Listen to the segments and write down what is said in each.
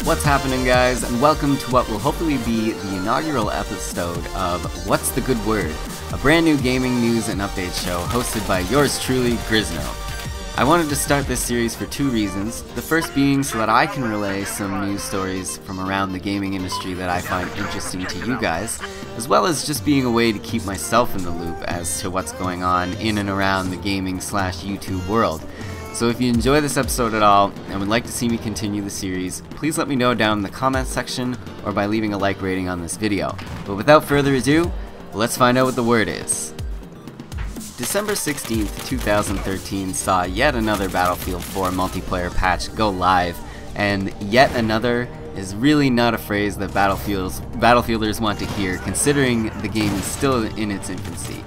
What's happening, guys, and welcome to what will hopefully be the inaugural episode of What's the Good Word, a brand new gaming news and update show hosted by yours truly, Grisno. I wanted to start this series for two reasons, the first being so that I can relay some news stories from around the gaming industry that I find interesting to you guys, as well as just being a way to keep myself in the loop as to what's going on in and around the gaming/YouTube world. So if you enjoy this episode at all and would like to see me continue the series, please let me know down in the comments section or by leaving a like rating on this video. But without further ado, let's find out what the word is. December 16th, 2013 saw yet another Battlefield 4 multiplayer patch go live, and yet another is really not a phrase that Battlefielders want to hear, considering the game is still in its infancy.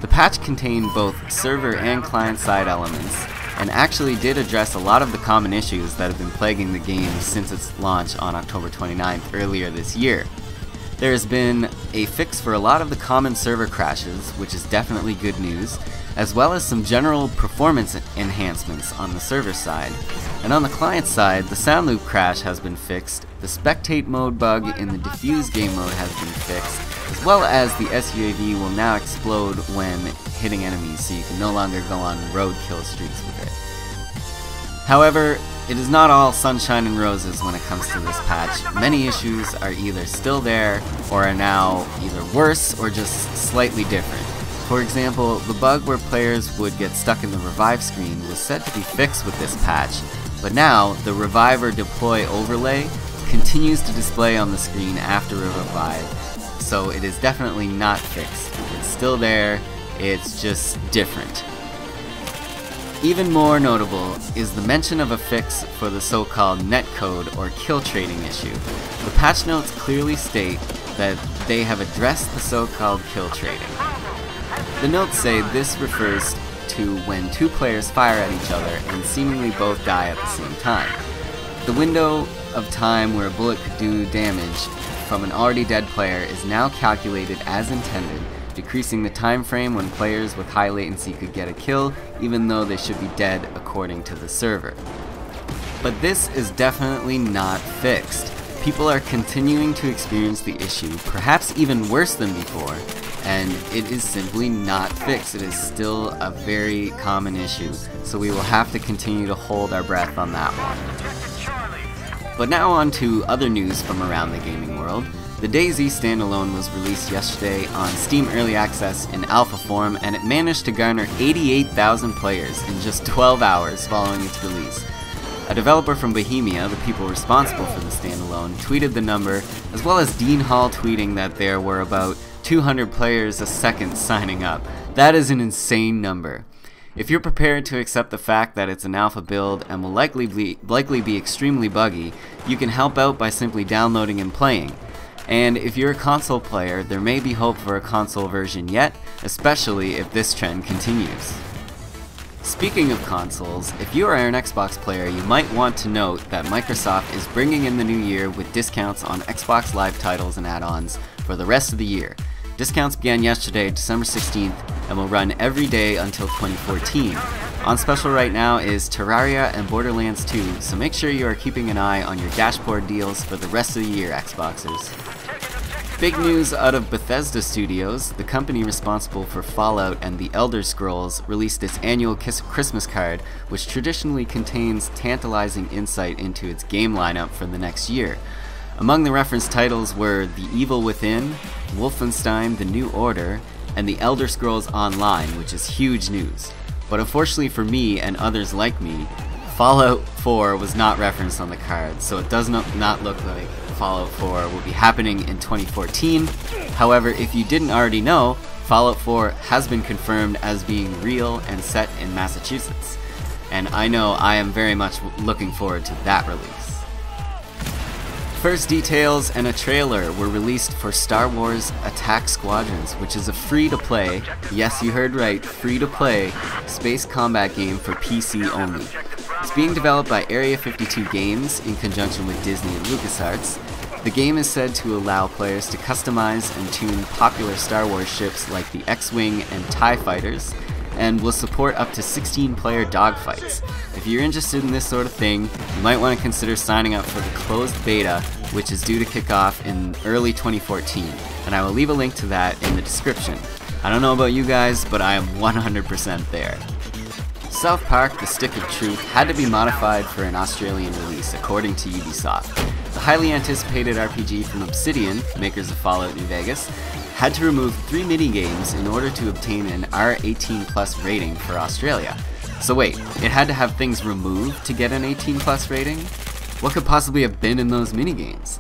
The patch contained both server and client-side elements, and actually did address a lot of the common issues that have been plaguing the game since its launch on October 29th earlier this year. There has been a fix for a lot of the common server crashes, which is definitely good news, as well as some general performance enhancements on the server side. And on the client side, the sound loop crash has been fixed, the spectate mode bug in the diffuse game mode has been fixed, as well as the SUAV will now explode when hitting enemies, so you can no longer go on road kill streaks with it. However, it is not all sunshine and roses when it comes to this patch. Many issues are either still there or are now either worse or just slightly different. For example, the bug where players would get stuck in the revive screen was said to be fixed with this patch, but now the revive or deploy overlay continues to display on the screen after a revive, so it is definitely not fixed. It's still there, it's just different. Even more notable is the mention of a fix for the so-called netcode or kill trading issue. The patch notes clearly state that they have addressed the so-called kill trading. The notes say this refers to when two players fire at each other and seemingly both die at the same time. The window of time where a bullet could do damage from an already dead player is now calculated as intended, decreasing the time frame when players with high latency could get a kill, even though they should be dead according to the server. But this is definitely not fixed. People are continuing to experience the issue, perhaps even worse than before, and it is simply not fixed. It is still a very common issue, so we will have to continue to hold our breath on that one. But now on to other news from around the gaming world. The DayZ Standalone was released yesterday on Steam Early Access in alpha form, and it managed to garner 88,000 players in just 12 hours following its release. A developer from Bohemia, the people responsible for the standalone, tweeted the number, as well as Dean Hall tweeting that there were about 200 players a second signing up. That is an insane number. If you're prepared to accept the fact that it's an alpha build and will likely be extremely buggy, you can help out by simply downloading and playing. And if you're a console player, there may be hope for a console version yet, especially if this trend continues. Speaking of consoles, if you are an Xbox player, you might want to note that Microsoft is bringing in the new year with discounts on Xbox Live titles and add-ons for the rest of the year. Discounts began yesterday, December 16th, and will run every day until 2014. On special right now is Terraria and Borderlands 2, so make sure you are keeping an eye on your dashboard deals for the rest of the year, Xboxers. Big news out of Bethesda Studios. The company responsible for Fallout and The Elder Scrolls released its annual Christmas card, which traditionally contains tantalizing insight into its game lineup for the next year. Among the referenced titles were The Evil Within, Wolfenstein: The New Order, and The Elder Scrolls Online, which is huge news. But unfortunately for me and others like me, Fallout 4 was not referenced on the card, so it does not look like Fallout 4 will be happening in 2014. However, if you didn't already know, Fallout 4 has been confirmed as being real and set in Massachusetts. And I know I am very much looking forward to that release. First details and a trailer were released for Star Wars Attack Squadrons, which is a free-to-play, yes you heard right, free-to-play space combat game for PC only. It's being developed by Area 52 Games in conjunction with Disney and LucasArts. The game is said to allow players to customize and tune popular Star Wars ships like the X-Wing and TIE Fighters, and will support up to 16-player dogfights. If you're interested in this sort of thing, you might want to consider signing up for the closed beta, which is due to kick off in early 2014, and I will leave a link to that in the description. I don't know about you guys, but I am 100% there. South Park: The Stick of Truth had to be modified for an Australian release, according to Ubisoft. The highly anticipated RPG from Obsidian, makers of Fallout New Vegas, had to remove 3 minigames in order to obtain an R18+ rating for Australia. So wait, it had to have things removed to get an 18+ rating? What could possibly have been in those minigames?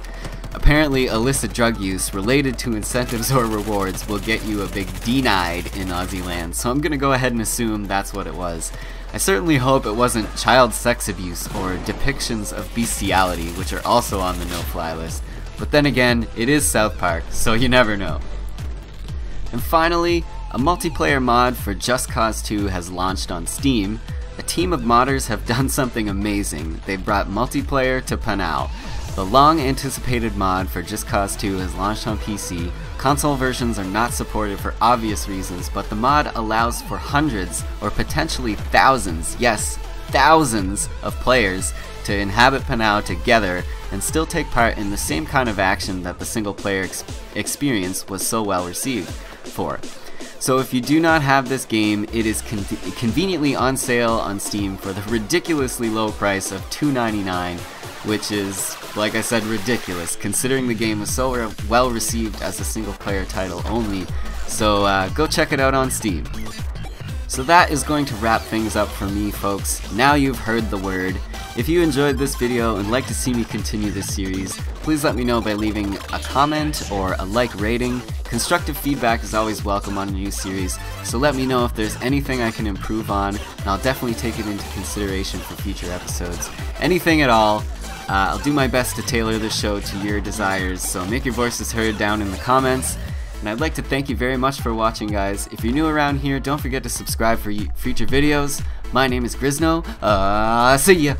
Apparently, illicit drug use related to incentives or rewards will get you a big denied in Aussie land, so I'm gonna go ahead and assume that's what it was. I certainly hope it wasn't child sex abuse or depictions of bestiality, which are also on the no-fly list. But then again, it is South Park, so you never know. And finally, a multiplayer mod for Just Cause 2 has launched on Steam. A team of modders have done something amazing. They've brought multiplayer to Panau. The long-anticipated mod for Just Cause 2 has launched on PC. Console versions are not supported for obvious reasons, but the mod allows for hundreds or potentially thousands, yes, thousands of players to inhabit Panau together and still take part in the same kind of action that the single-player experience was so well received for. So if you do not have this game, it is conveniently on sale on Steam for the ridiculously low price of $2.99, which is, like I said, ridiculous, considering the game was so well received as a single-player title only. So go check it out on Steam. So that is going to wrap things up for me, folks. Now you've heard the word. If you enjoyed this video and like to see me continue this series, please let me know by leaving a comment or a like rating. Constructive feedback is always welcome on a new series, so let me know if there's anything I can improve on, and I'll definitely take it into consideration for future episodes. Anything at all. I'll do my best to tailor the show to your desires, so make your voices heard down in the comments. And I'd like to thank you very much for watching, guys. If you're new around here, don't forget to subscribe for future videos. My name is Grisno. See ya!